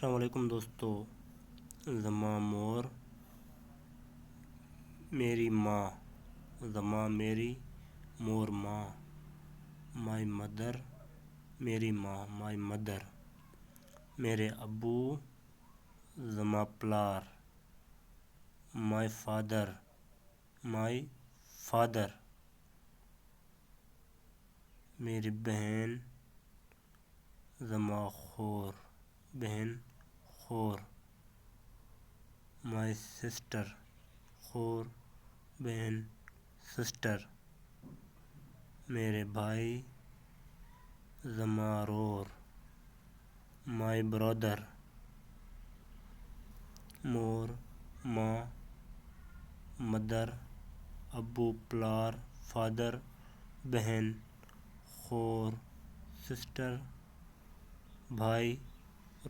السلام علیکم دوستو. زما مور میری ماں. زما میری مور ماں. مائی مدر میری ماں مائی مدر. میرے ابو زما پلار. My father my father. میری بہن زما خور بہن خور. مائی سسٹر خور بہن سسٹر. میرے بھائی زما رور مائی برادر. مور ماں مدر ابو پلار فادر بہن خور سسٹر بھائی